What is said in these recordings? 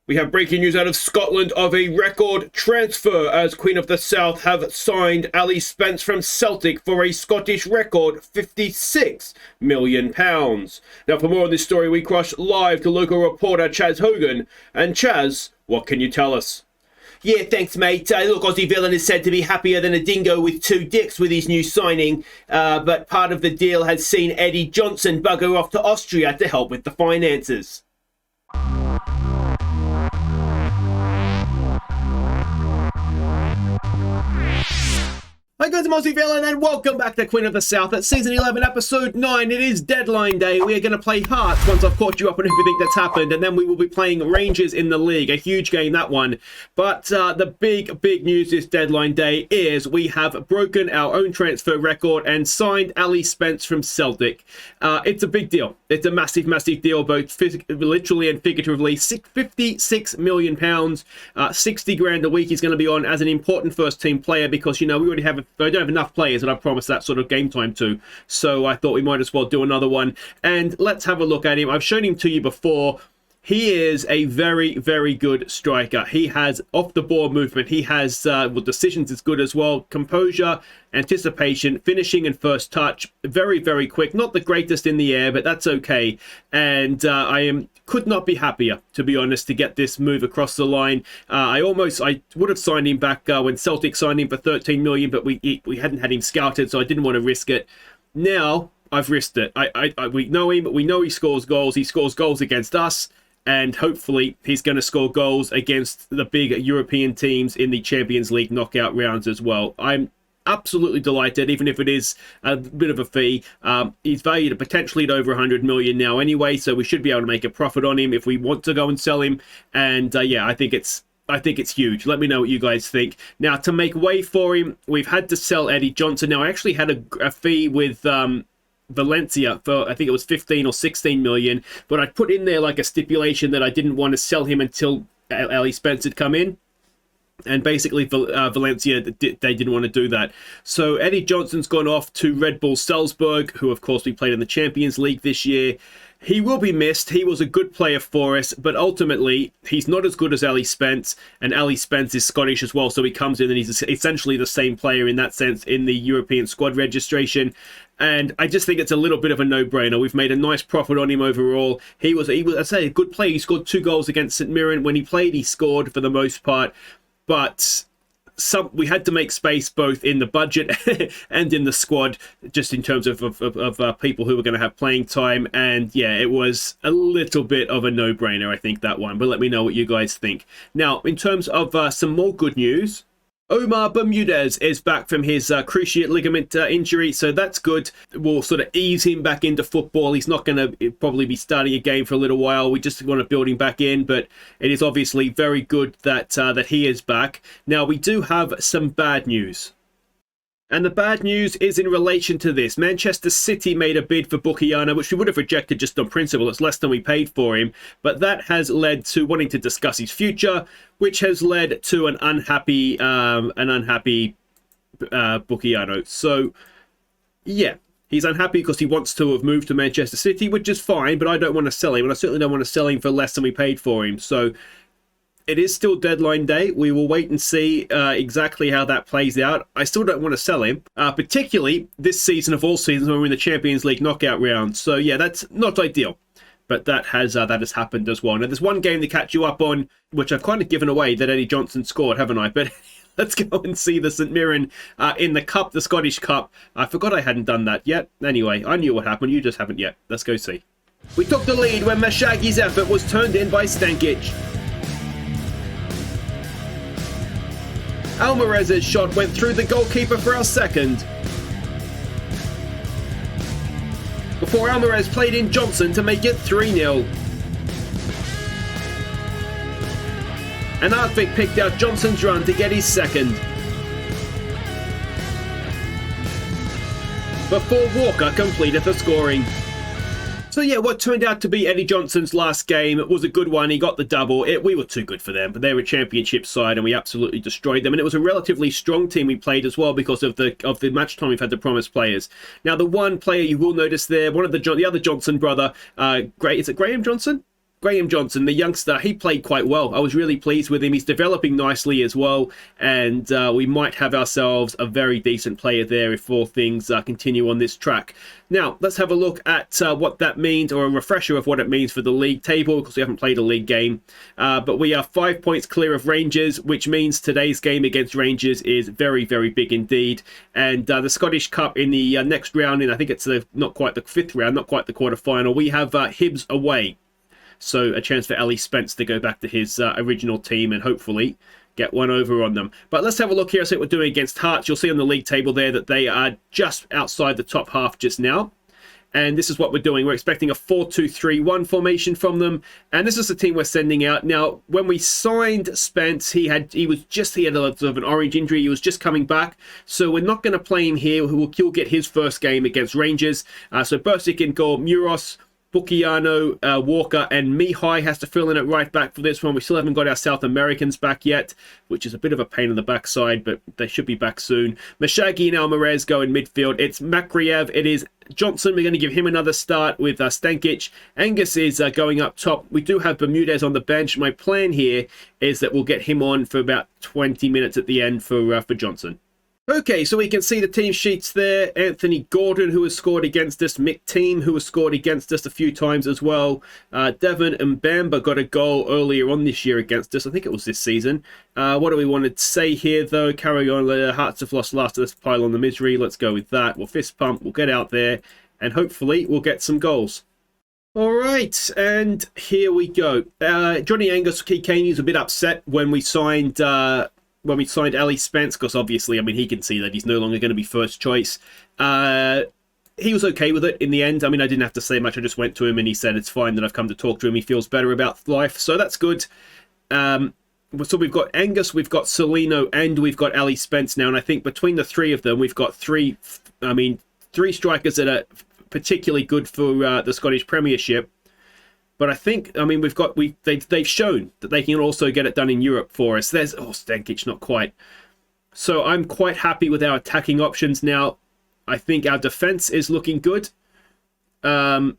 We have breaking news out of Scotland of a record transfer as Queen of the South have signed Ali Spence from Celtic for a Scottish record £56 million. Now, for more on this story, we crush live to local reporter Chaz Hogan. And Chaz, what can you tell us? Yeah, thanks, mate. Look, Aussie Villain is said to be happier than a dingo with two dicks with his new signing, but part of the deal has seen Eddie Johnson bugger off to Austria to help with the finances. Hi guys, I'm Aussie Villain and welcome back to Queen of the South at Season 11, Episode 9. It is deadline day. We are going to play Hearts once I've caught you up on everything that's happened, and then we will be playing Rangers in the league. A huge game, that one. But the big news this deadline day is we have broken our own transfer record and signed Ali Spence from Celtic. It's a big deal. It's a massive deal, both literally and figuratively. £56 million, 60 grand a week he's going to be on as an important first team player because, you know, we already have I don't have enough players that I've promised that sort of game time to, so I thought we might as well do another one. And let's have a look at him. I've shown him to you before. He is a very good striker. He has off-the-ball movement. He has decisions is good as well. Composure, anticipation, finishing and first touch. Very quick. Not the greatest in the air, but that's okay. And I could not be happier, to be honest, to get this move across the line. I would have signed him back when Celtic signed him for 13 million, but we hadn't had him scouted, so I didn't want to risk it. Now I've risked it. We know him. We know he scores goals. He scores goals against us. And hopefully he's going to score goals against the big European teams in the Champions League knockout rounds as well. I'm absolutely delighted, even if it is a bit of a fee. He's valued at potentially at over 100 million now anyway, so we should be able to make a profit on him if we want to go and sell him. And yeah, I think it's huge. Let me know what you guys think. Now, to make way for him, we've had to sell Eddie Johnson. Now, I actually had a fee with Valencia for, I think it was 15 or 16 million, but I put in there like a stipulation that I didn't want to sell him until Ali Spence had come in. And basically, Valencia, they didn't want to do that. So Eddie Johnson's gone off to Red Bull Salzburg, who, of course, we played in the Champions League this year. He will be missed. He was a good player for us, but ultimately, he's not as good as Ali Spence, and Ali Spence is Scottish as well, so he comes in and he's essentially the same player in that sense in the European squad registration. And I just think it's a little bit of a no-brainer. We've made a nice profit on him overall. He was I'd say, a good player. He scored 2 goals against St Mirren. When he played, he scored for the most part. But we had to make space both in the budget and in the squad, just in terms of people who were going to have playing time. And yeah, it was a little bit of a no-brainer, I think, that one. But let me know what you guys think. Now, in terms of some more good news, Omar Bermudez is back from his cruciate ligament injury, so that's good. We'll sort of ease him back into football. He's not going to probably be starting a game for a little while. We just want to build him back in, but it is obviously very good that that he is back. Now, we do have some bad news. And the bad news is in relation to this. Manchester City made a bid for Bukiana, which we would have rejected just on principle. It's less than we paid for him. But that has led to wanting to discuss his future, which has led to an unhappy Bukiano. So, yeah. He's unhappy because he wants to have moved to Manchester City, which is fine, but I don't want to sell him. And I certainly don't want to sell him for less than we paid for him. So it is still deadline day. We will wait and see exactly how that plays out. I still don't want to sell him, particularly this season of all seasons when we're in the Champions League knockout round. So yeah, that's not ideal, but that has happened as well. Now, there's one game to catch you up on, which I've kind of given away that Eddie Johnson scored, haven't I? But let's go and see the St Mirren in the Cup, the Scottish Cup. I forgot I hadn't done that yet. Anyway, I knew what happened. You just haven't yet. Let's go see. We took the lead when Mashagi's effort was turned in by Stankic. Alvarez's shot went through the goalkeeper for our second. Before Alvarez played in Johnson to make it 3-0. And Artvik picked out Johnson's run to get his second. Before Walker completed the scoring. So yeah, what turned out to be Eddie Johnson's last game was a good one. He got the double. We were too good for them, but they were a championship side and we absolutely destroyed them. And it was a relatively strong team we played as well because of the match time we've had to promise players. Now, the one player you will notice there, the other Johnson brother, is it Graham Johnson? Graham Johnson, the youngster, he played quite well. I was really pleased with him. He's developing nicely as well, and we might have ourselves a very decent player there if all things continue on this track. Now, let's have a look at what that means, or a refresher of what it means for the league table, because we haven't played a league game. But we are 5 points clear of Rangers, which means today's game against Rangers is very, very big indeed. And the Scottish Cup in the next round, and I think it's not quite the fifth round, not quite the quarterfinal, we have Hibs away. So a chance for Ali Spence to go back to his original team and hopefully get one over on them. But let's have a look here, see what we're doing against Hearts. You'll see on the league table there that they are just outside the top half just now. And this is what we're doing. We're expecting a 4-2-3-1 formation from them. And this is the team we're sending out. Now, when we signed Spence, he had a sort of an orange injury. He was just coming back. So we're not going to play him here. He'll get his first game against Rangers. So Bursic in goal, Muros, Bukiano, Walker, and Mihai has to fill in at right back for this one. We still haven't got our South Americans back yet, which is a bit of a pain in the backside, but they should be back soon. Mashagi and Almarez go in midfield. It's Makriev. It is Johnson. We're going to give him another start with Stankic. Angus is going up top. We do have Bermudez on the bench. My plan here is that we'll get him on for about 20 minutes at the end for Johnson. Okay, so we can see the team sheets there. Anthony Gordon, who has scored against us. Mick Team, who has scored against us a few times as well. Devon and Bamba got a goal earlier on this year against us. I think it was this season. What do we want to say here, though? Carry on. Hearts have lost last. Let's pile on the misery. Let's go with that. We'll fist pump. We'll get out there. And hopefully we'll get some goals. All right, and here we go. Johnny Angus Kikani is a bit upset when we signed... Ali Spence, because obviously, I mean, he can see that he's no longer going to be first choice. He was okay with it in the end. I mean, I didn't have to say much. I just went to him and he said it's fine that I've come to talk to him. He feels better about life, so that's good. So we've got Angus, we've got Celino, and we've got Ali Spence now. And I think between the three of them, we've got three strikers that are particularly good for the Scottish Premiership. But I think, I mean, they've shown that they can also get it done in Europe for us. Stankic, not quite. So I'm quite happy with our attacking options now. I think our defense is looking good. I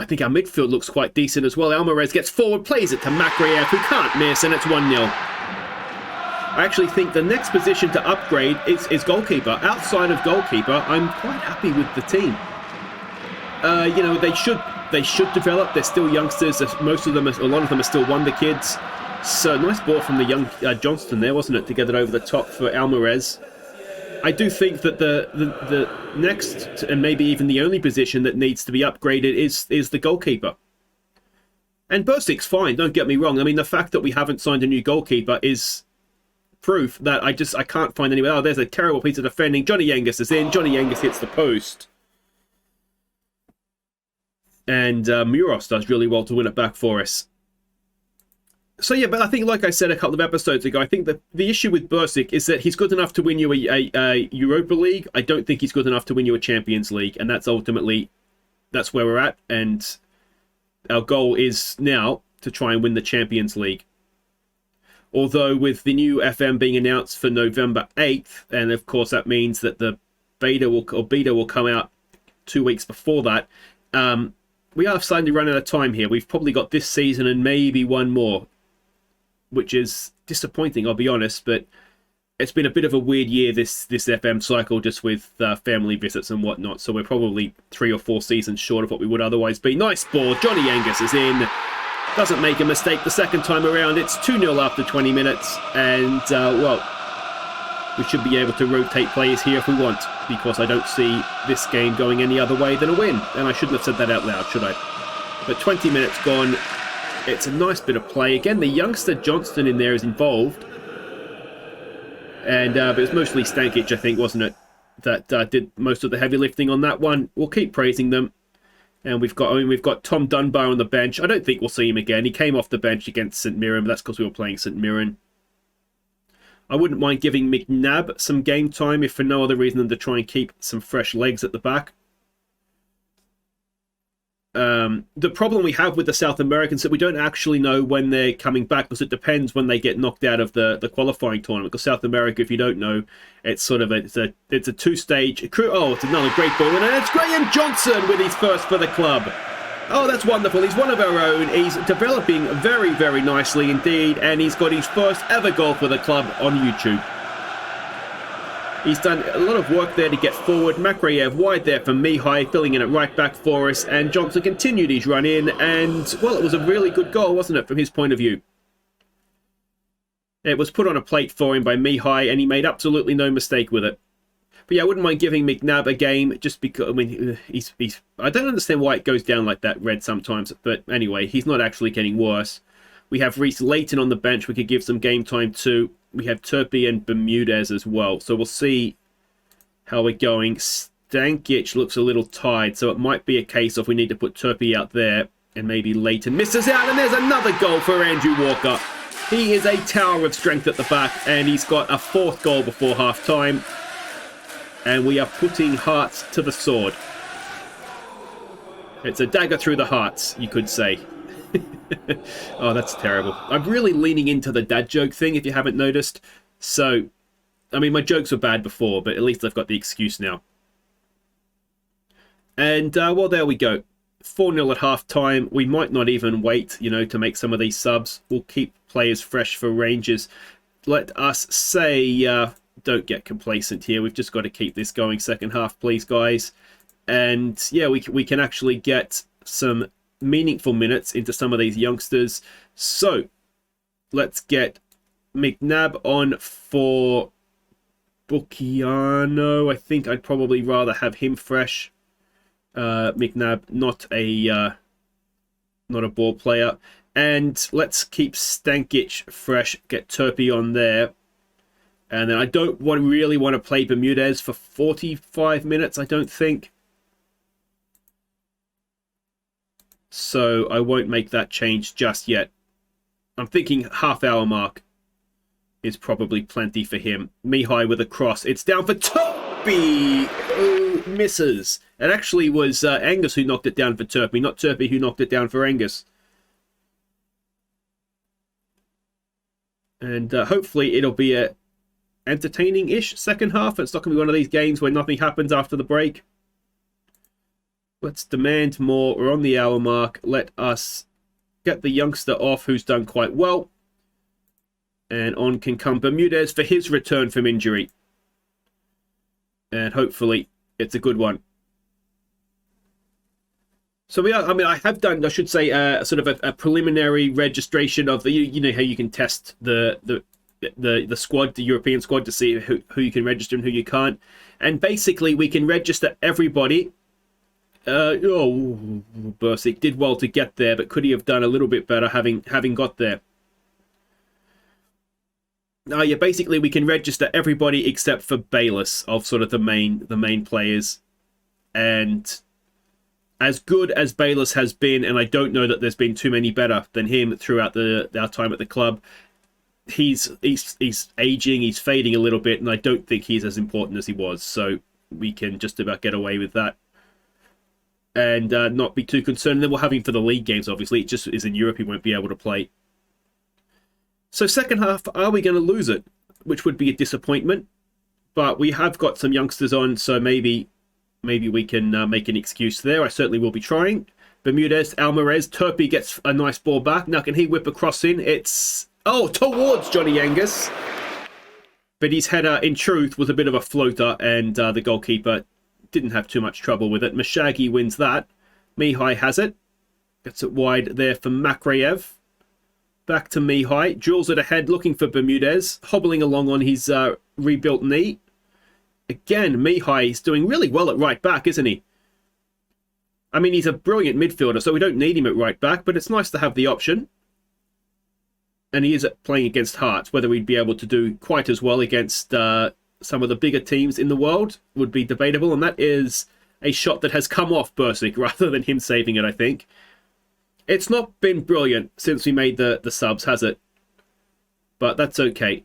think our midfield looks quite decent as well. Almarez gets forward, plays it to Makriev, who can't miss, and it's 1-0. I actually think the next position to upgrade is goalkeeper. Outside of goalkeeper, I'm quite happy with the team. They should develop. They're still youngsters. A lot of them are still wonder kids. So nice ball from the young Johnston there, wasn't it, to get it over the top for Almarez. I do think that the next and maybe even the only position that needs to be upgraded is the goalkeeper. And Bursic's fine. Don't get me wrong. I mean, the fact that we haven't signed a new goalkeeper is proof that I can't find anywhere. Oh, there's a terrible piece of defending. Johnny Angus is in. Johnny Angus hits the post. And Muros does really well to win it back for us. So yeah, but I think, like I said a couple of episodes ago, I think that the issue with Bursic is that he's good enough to win you a Europa League. I don't think he's good enough to win you a Champions League, and that's where we're at. And our goal is now to try and win the Champions League. Although with the new FM being announced for November 8th, and of course that means that the beta will come out 2 weeks before that. We are starting to run out of time here. We've probably got this season and maybe one more, which is disappointing, I'll be honest, but it's been a bit of a weird year, this FM cycle, just with family visits and whatnot, so we're probably 3 or 4 seasons short of what we would otherwise be. Nice ball. Johnny Angus is in. Doesn't make a mistake the second time around. It's 2-0 after 20 minutes, and, we should be able to rotate players here if we want, because I don't see this game going any other way than a win. And I shouldn't have said that out loud, should I? But 20 minutes gone. It's a nice bit of play. Again, the youngster Johnston in there is involved. And but it was mostly Stankic, I think, wasn't it, that did most of the heavy lifting on that one. We'll keep praising them. And we've got Tom Dunbar on the bench. I don't think we'll see him again. He came off the bench against St Mirren, but that's because we were playing St Mirren. I wouldn't mind giving McNabb some game time, if for no other reason than to try and keep some fresh legs at the back. The problem we have with the South Americans is that we don't actually know when they're coming back, because it depends when they get knocked out of the qualifying tournament. Because South America, if you don't know, it's sort of it's a two-stage. Oh, it's another great ball, and it's Graham Johnson with his first for the club. Oh, that's wonderful. He's one of our own. He's developing very, very nicely indeed. And he's got his first ever goal for the club on YouTube. He's done a lot of work there to get forward. Makrayev wide there for Mihai, filling in at right back for us. And Johnson continued his run in. And, well, it was a really good goal, wasn't it, from his point of view? It was put on a plate for him by Mihai, and he made absolutely no mistake with it. But yeah, I wouldn't mind giving McNabb a game just because, I mean, I don't understand why it goes down like that, red, sometimes. But anyway, he's not actually getting worse. We have Reece Layton on the bench we could give some game time to. We have Turpey and Bermudez as well. So we'll see how we're going. Stankic looks a little tired, so it might be a case of we need to put Turpey out there. And maybe Layton misses out, and there's another goal for Andrew Walker. He is a tower of strength at the back, and he's got a fourth goal before half-time. And we are putting Hearts to the sword. It's a dagger through the hearts, you could say. Oh, that's terrible. I'm really leaning into the dad joke thing, if you haven't noticed. So, I mean, my jokes were bad before, but at least I've got the excuse now. And, well, there we go. 4-0 at half-time. We might not even wait, you know, to make some of these subs. We'll keep players fresh for Rangers. Let us say... don't get complacent here. We've just got to keep this going second half, please, guys. And yeah, we can actually get some meaningful minutes into some of these youngsters. So let's get McNabb on for Bucchiano. I think I'd probably rather have him fresh. McNabb, not a ball player. And let's keep Stankic fresh. Get Turpey on there. And then I don't really want to play Bermudez for 45 minutes, I don't think. So I won't make that change just yet. I'm thinking half-hour mark is probably plenty for him. Mihai with a cross. It's down for Turpey, who misses. It actually was Angus who knocked it down for Turpey, not Turpey who knocked it down for Angus. And hopefully it'll be a entertaining-ish second half. It's not going to be one of these games where nothing happens after the break. Let's demand more. We're on the hour mark. Let us get the youngster off who's done quite well. And on can come Bermudez for his return from injury. And hopefully it's a good one. So we are, I mean, I have done, I should say, sort of a preliminary registration of the, you know how you can test the squad, the European squad, to see who you can register and who you can't. And basically, we can register everybody. Bursic did well to get there, but could he have done a little bit better having got there? Yeah, basically, we can register everybody except for Bayless of sort of the main players. And as good as Bayless has been, and I don't know that there's been too many better than him throughout our time at the club, he's aging, he's fading a little bit, and I don't think he's as important as he was. So we can just about get away with that and not be too concerned. And then we'll have him for the league games, obviously. It just is in Europe, he won't be able to play. So second half, are we going to lose it? Which would be a disappointment. But we have got some youngsters on, so maybe we can make an excuse there. I certainly will be trying. Bermudez, Alvarez, Turpey gets a nice ball back. Now can he whip a cross in? It's... oh, towards Johnny Angus. But his header, in truth, was a bit of a floater, and the goalkeeper didn't have too much trouble with it. Mashagi wins that. Mihai has it. Gets it wide there for Makrayev. Back to Mihai. Drills it ahead, looking for Bermudez. Hobbling along on his rebuilt knee. Again, Mihai is doing really well at right back, isn't he? I mean, he's a brilliant midfielder, so we don't need him at right back, but it's nice to have the option. And he is playing against Hearts. Whether we'd be able to do quite as well against some of the bigger teams in the world would be debatable. And that is a shot that has come off Bursic rather than him saving it, I think. It's not been brilliant since we made the subs, has it? But that's okay.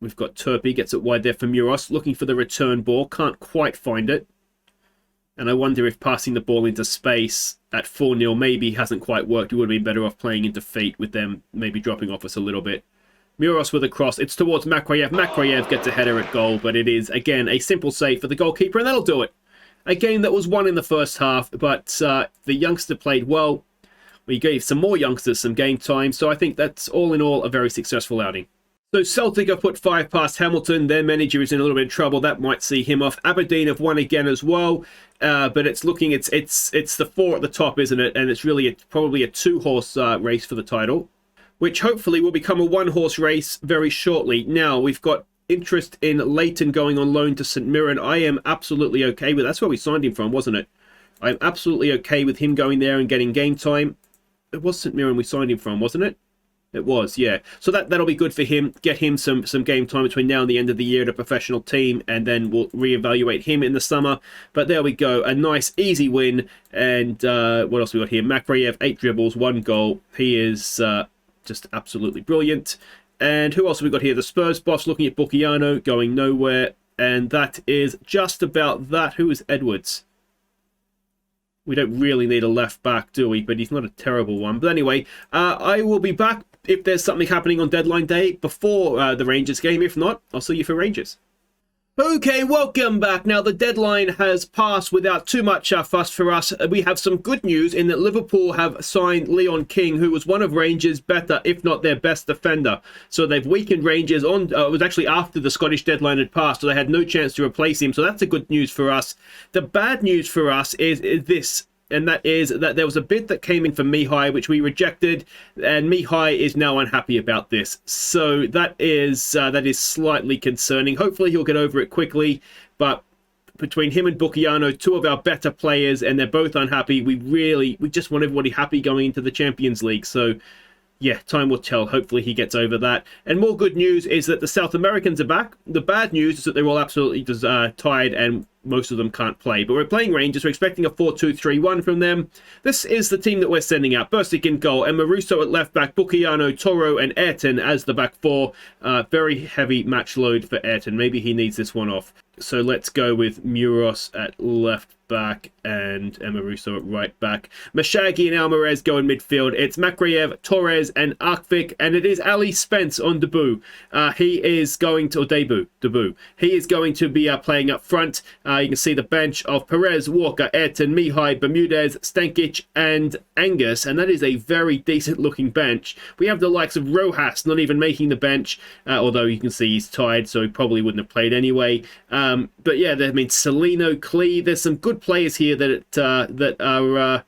We've got Turpey, gets it wide there for Muros, looking for the return ball. Can't quite find it. And I wonder if passing the ball into space at 4-0 maybe hasn't quite worked. We would have been better off playing into feet with them maybe dropping off us a little bit. Muros with a cross. It's towards Makrayev. Makrayev gets a header at goal, but it is, again, a simple save for the goalkeeper, and that'll do it. a game that was won in the first half, but the youngster played well. We gave some more youngsters some game time, so I think that's all in all a very successful outing. So Celtic have put 5 past Hamilton. Their manager is in a little bit of trouble. That might see him off. Aberdeen have won again as well, but it's looking it's the 4 at the top, isn't it? And it's really probably a 2-horse race for the title, which hopefully will become a 1-horse race very shortly. Now we've got interest in Leighton going on loan to St Mirren. I am absolutely okay with. That's where we signed him from, wasn't it? I'm absolutely okay with him going there and getting game time. It was St Mirren we signed him from, wasn't it? It was, yeah. So that'll be good for him. Get him some game time between now and the end of the year at a professional team, and then we'll reevaluate him in the summer. But there we go, a nice easy win. And what else we got here? Makraev, 8 dribbles, 1 goal. He is just absolutely brilliant. And who else have we got here? The Spurs boss looking at Bucchiano, going nowhere. And that is just about that. Who is Edwards? We don't really need a left back, do we? But he's not a terrible one. But anyway, I will be back if there's something happening on deadline day before the Rangers game. If not, I'll see you for Rangers. Okay, welcome back. Now, the deadline has passed without too much fuss for us. We have some good news in that Liverpool have signed Leon King, who was one of Rangers' better, if not their best defender. So they've weakened Rangers on. It was actually after the Scottish deadline had passed, so they had no chance to replace him. So that's a good news for us. The bad news for us is this. And that is that there was a bid that came in for Mihai, which we rejected, and Mihai is now unhappy about this. So that is slightly concerning. Hopefully he'll get over it quickly, but between him and Bucchiano, 2 of our better players, and they're both unhappy. We just want everybody happy going into the Champions League. So yeah, time will tell. Hopefully he gets over that. And more good news is that the South Americans are back. The bad news is that they're all absolutely tired and most of them can't play. But we're playing Rangers. We're expecting a 4-2-3-1 from them. This is the team that we're sending out. Bursic in goal. And Maruso at left back. Bucchiano, Toro and Ayrton as the back 4. Very heavy match load for Ayrton. Maybe he needs this one off. So let's go with Muros at left back and Maruso at right back. Mashagi and Alvarez go in midfield. It's Makraev, Torres and Arkvik, and it is Ali Spence on debut. He is going to, or debut. He is going to be playing up front. You can see the bench of Perez, Walker, Ayrton, Mihai, Bermudez, Stankic and Angus, and that is a very decent looking bench. We have the likes of Rojas not even making the bench, although you can see he's tired, so he probably wouldn't have played anyway. But yeah, I mean, Celino, Klee, there's some good players here that are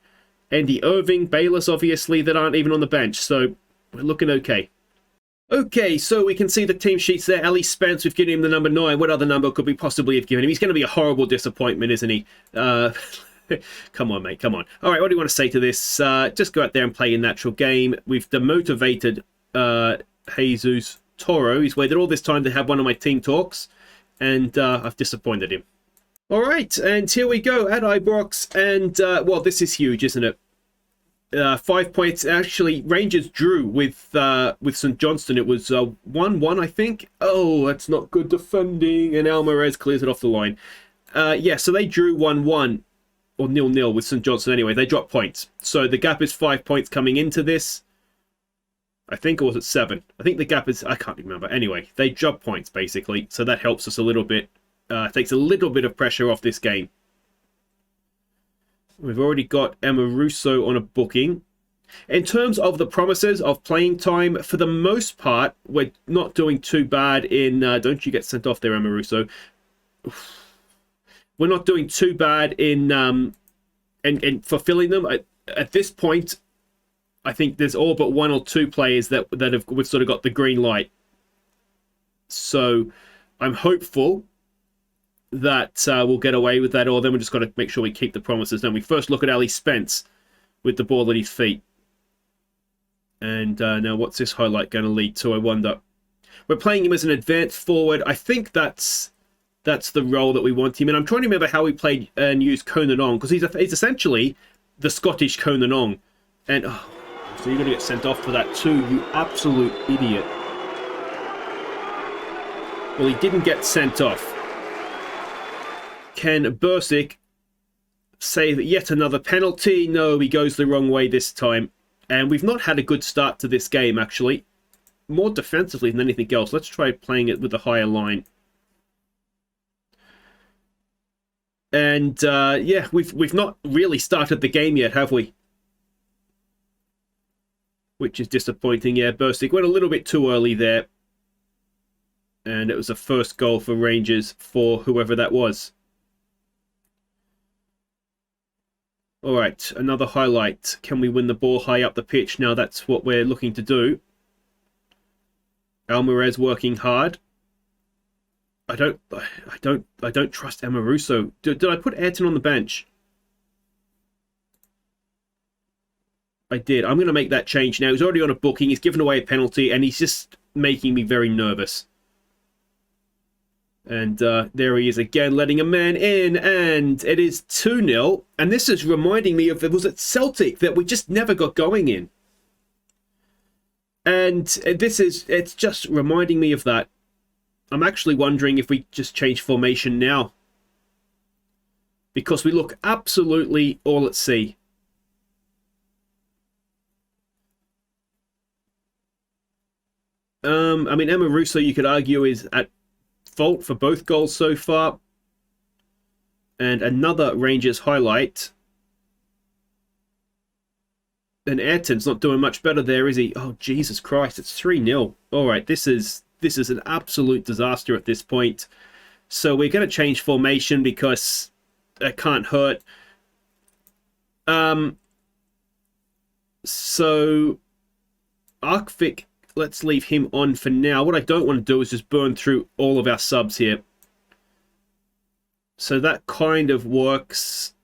Andy Irving, Bayless, obviously, that aren't even on the bench. So we're looking okay. Okay, so we can see the team sheets there. Ali Spence, we've given him the number 9. What other number could we possibly have given him? He's going to be a horrible disappointment, isn't he? Come on, mate, come on. All right, what do you want to say to this? Just go out there and play a natural game. We've demotivated Jesus Toro. He's waited all this time to have one of my team talks, and I've disappointed him. All right, and here we go at Ibrox, and well, this is huge, isn't it? 5 points. Actually, Rangers drew with St Johnstone. It was 1-1, I think. Oh, that's not good defending, and Alvarez clears it off the line. Yeah, so they drew 1-1 or 0-0 with St Johnstone. Anyway, they dropped points, so the gap is 5 points coming into this. I think, or was it 7? I think the gap is, I can't remember. Anyway, they dropped points basically, so that helps us a little bit. Takes a little bit of pressure off this game. We've already got Emma Russo on a booking. In terms of the promises of playing time, for the most part, we're not doing too bad in... don't you get sent off there, Emma Russo. We're not doing too bad in fulfilling them. At this point, I think there's all but 1 or 2 players that we've sort of got the green light. So I'm hopeful that we'll get away with that, or then we just got to make sure we keep the promises. Then we first look at Ali Spence with the ball at his feet. And now what's this highlight going to lead to, I wonder? We're playing him as an advanced forward. I think that's the role that we want him in. I'm trying to remember how we played and used Conan Ong, because he's essentially the Scottish Conan Ong. And oh, so you're going to get sent off for that too, you absolute idiot. Well, he didn't get sent off. Can Bursic save yet another penalty? No, he goes the wrong way this time. And we've not had a good start to this game, actually. More defensively than anything else. Let's try playing it with a higher line. And yeah, we've not really started the game yet, have we? Which is disappointing. Yeah, Bursik went a little bit too early there. And it was a first goal for Rangers for whoever that was. All right, another highlight. Can we win the ball high up the pitch? Now that's what we're looking to do. Alvarez working hard. I don't trust Amoruso. Did I put Ayrton on the bench? I did. I'm going to make that change now. He's already on a booking. He's given away a penalty, and he's just making me very nervous. And there he is again, letting a man in, and it is 2-0. And this is reminding me of, it was at Celtic that we just never got going in. And it's just reminding me of that. I'm actually wondering if we just change formation now. Because we look absolutely all at sea. I mean, Amoruso, you could argue, is at fault for both goals so far. And another Rangers highlight. And Ayrton's not doing much better there, is he? Oh, Jesus Christ, it's 3-0. All right, this is an absolute disaster at this point. So we're going to change formation because it can't hurt. So Arkvik, let's leave him on for now. What I don't want to do is just burn through all of our subs here. So that kind of works.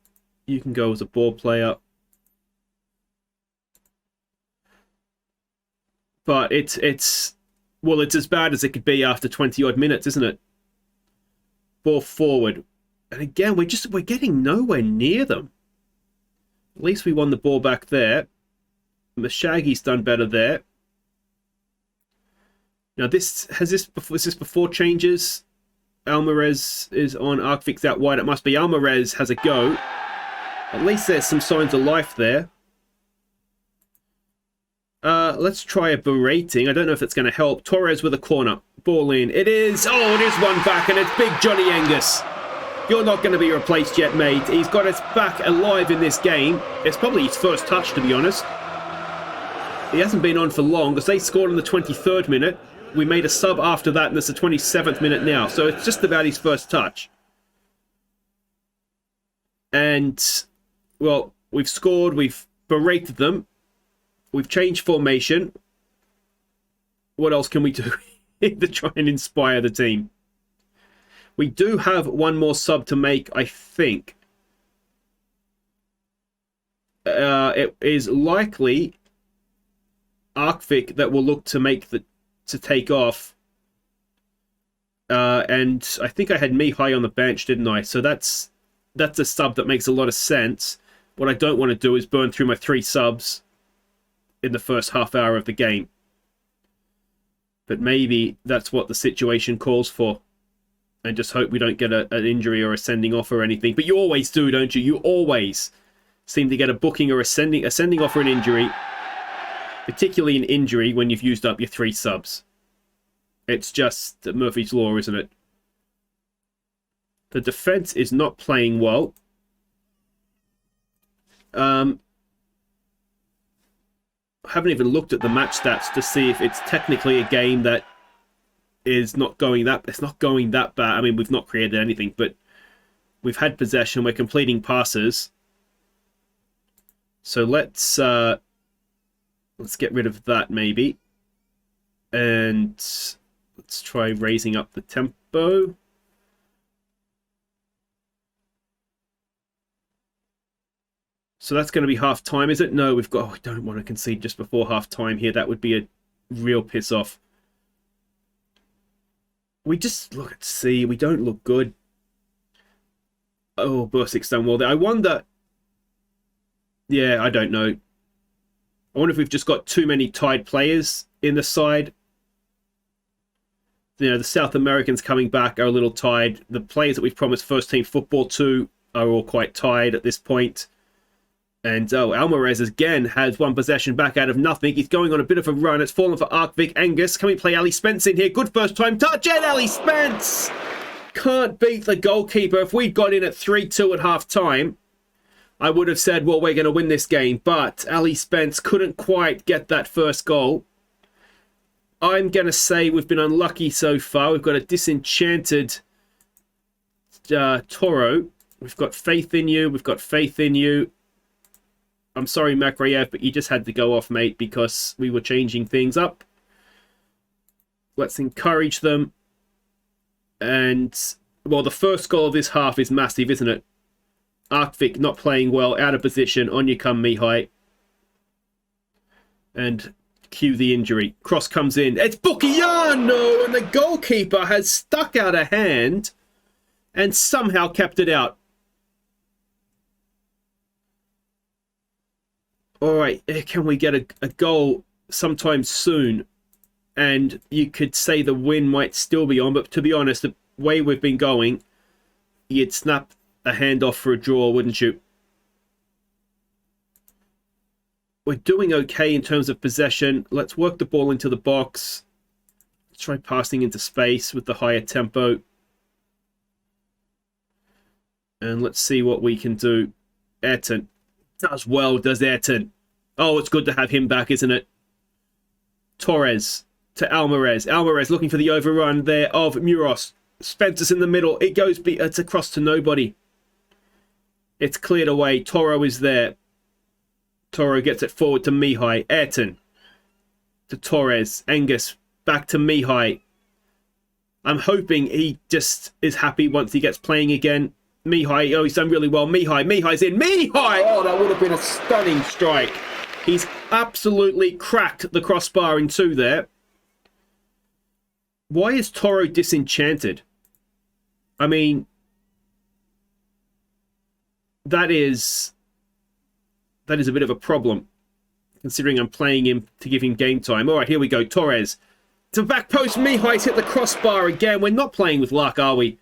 You can go as a ball player. But it's as bad as it could be after 20-odd minutes, isn't it? Ball forward. And again, we're getting nowhere near them. At least we won the ball back there. Mashaggy's done better there. Now, is this before changes? Alvarez is on, Arkvik's out wide. It must be Alvarez has a go. At least there's some signs of life there. Let's try a berating. I don't know if it's going to help. Torres with a corner. Ball in. It is. Oh, it is one back, and it's big Johnny Angus. You're not going to be replaced yet, mate. He's got us back alive in this game. It's probably his first touch, to be honest. He hasn't been on for long, because they scored in the 23rd minute. We made a sub after that, and it's the 27th minute now. So it's just about his first touch. And, well, we've scored. We've berated them. We've changed formation. What else can we do to try and inspire the team? We do have one more sub to make, I think. It is likely Arkvik that will look to take off. And I think I had Mihai on the bench, didn't I? So that's a sub that makes a lot of sense. What I don't want to do is burn through my 3 subs in the first half hour of the game. But maybe that's what the situation calls for. And just hope we don't get an injury or a sending off or anything. But you always do, don't you? You always seem to get a booking or a sending off or an injury. Particularly an injury when you've used up your 3 subs. It's just Murphy's Law, isn't it? The defense is not playing well. I haven't even looked at the match stats to see if it's technically a game that is not going that... It's not going that bad. I mean, we've not created anything, but we've had possession. We're completing passes. So let's get rid of that, maybe. And let's try raising up the tempo. So that's going to be half-time, is it? No, we don't want to concede just before half-time here. That would be a real piss-off. We just look at C. We don't look good. Oh, Bursik's done well there. I wonder... Yeah, I don't know. I wonder if we've just got too many tied players in the side. You know, the South Americans coming back are a little tied. The players that we've promised first-team football to are all quite tied at this point. And Alvarez again has one possession back out of nothing. He's going on a bit of a run. It's fallen for Arkvik. Angus, can we play Ali Spence in here? Good first time touch, and Ali Spence can't beat the goalkeeper. If we'd got in at 3-2 at half-time, I would have said, well, we're going to win this game. But Ali Spence couldn't quite get that first goal. I'm going to say we've been unlucky so far. We've got a disenchanted Toro. We've got faith in you. We've got faith in you. I'm sorry, Makrayev, but you just had to go off, mate, because we were changing things up. Let's encourage them. And, well, the first goal of this half is massive, isn't it? Arkvik not playing well, out of position. On you come, Mihai. And cue the injury. Cross comes in. It's Bukiano! And the goalkeeper has stuck out a hand and somehow kept it out. All right, can we get a goal sometime soon? And you could say the win might still be on, but to be honest, the way we've been going, you'd snap a hand off for a draw, wouldn't you? We're doing okay in terms of possession. Let's work the ball into the box. Let's try passing into space with the higher tempo. And let's see what we can do. Ayrton does well, does Ayrton. Oh, it's good to have him back, isn't it? Torres to Alvarez. Alvarez looking for the overrun there of Muros. Spencer's in the middle. It goes, it's across to nobody. It's cleared away. Toro is there. Toro gets it forward to Mihai. Ayrton to Torres. Angus back to Mihai. I'm hoping he just is happy once he gets playing again. Mihai, oh, he's done really well. Mihai's in. Mihai! Oh, that would have been a stunning strike. He's absolutely cracked the crossbar in two there. Why is Toro disenchanted? I mean, that is a bit of a problem, considering I'm playing him to give him game time. All right, here we go. Torres to back post. Mihai's hit the crossbar again. We're not playing with luck, are we?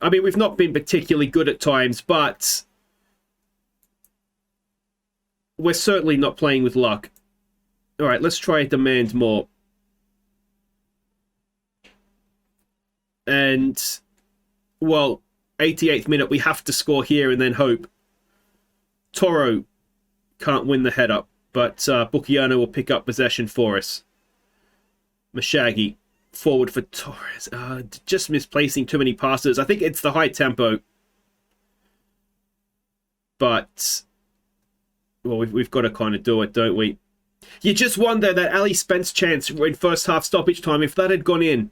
I mean, we've not been particularly good at times, but we're certainly not playing with luck. All right, let's try demand more. And, well, 88th minute, we have to score here and then hope. Toro can't win the head-up, but Bukiano will pick up possession for us. Mashagi forward for Torres. Just misplacing too many passes. I think it's the high tempo. But, well, we've got to kind of do it, don't we? You just wonder that Ali Spence chance in first half stoppage time, if that had gone in.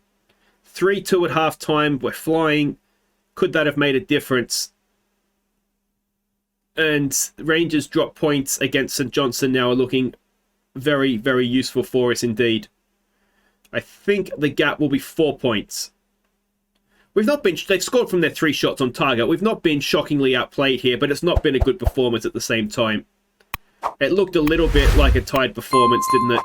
3-2 at half time, we're flying. Could that have made a difference? And Rangers drop points against St Johnstone now are looking very, very useful for us indeed. I think the gap will be 4 points. We've not been... They've scored from their 3 shots on target. We've not been shockingly outplayed here, but it's not been a good performance at the same time. It looked a little bit like a tied performance, didn't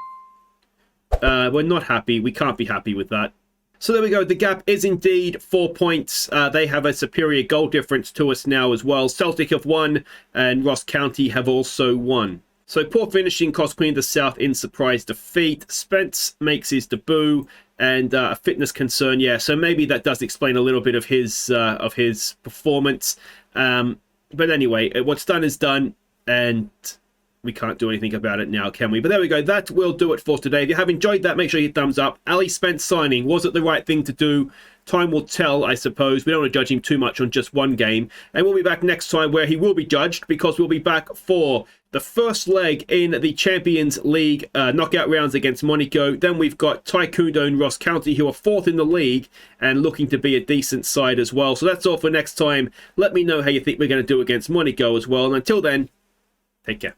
it? We're not happy. We can't be happy with that. So there we go. The gap is indeed 4 points. They have a superior goal difference to us now as well. Celtic have won and Ross County have also won. So poor finishing cost Queen of the South in surprise defeat. Spence makes his debut and a fitness concern. Yeah, so maybe that does explain a little bit of his performance. But anyway, what's done is done and we can't do anything about it now, can we? But there we go. That will do it for today. If you have enjoyed that, make sure you hit thumbs up. Ali Spence signing. Was it the right thing to do? Time will tell, I suppose. We don't want to judge him too much on just one game. And we'll be back next time where he will be judged because we'll be back for the first leg in the Champions League knockout rounds against Monaco. Then we've got Taekwondo and Ross County, who are 4th in the league and looking to be a decent side as well. So that's all for next time. Let me know how you think we're going to do against Monaco as well. And until then, take care.